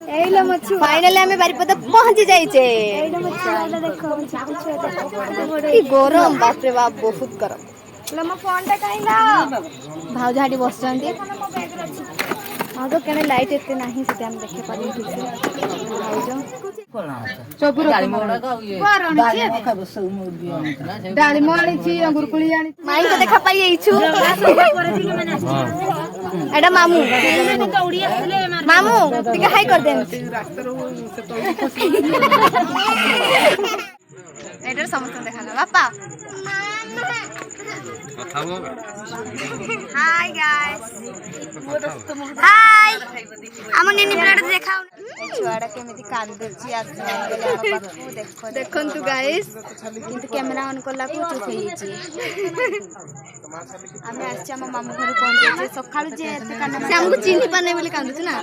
Finally हमें बारीपदा पहुंची जाइए। गरम बाप रे बाप बहुत गरम। भाउज हाटी बस तो क्या लाइट एते नहीं से देखे पारे ठीक से भाउज माई को देखा पाई एटा मामू मामू टिके हाई कर देन एटर समस्त देखा बापा हाय गाइस हाय हम निनी प्लेट देखाउ छुआडा केमिति कांदुची आसी देखो देखंतु गाइस किंतु कैमरा ऑन करला को चुप होई छी हमें आछि हम मामू घर पहुंचे सखाळु जे एते कांद से हमको चिन्ही पाने बोली कांदुची ना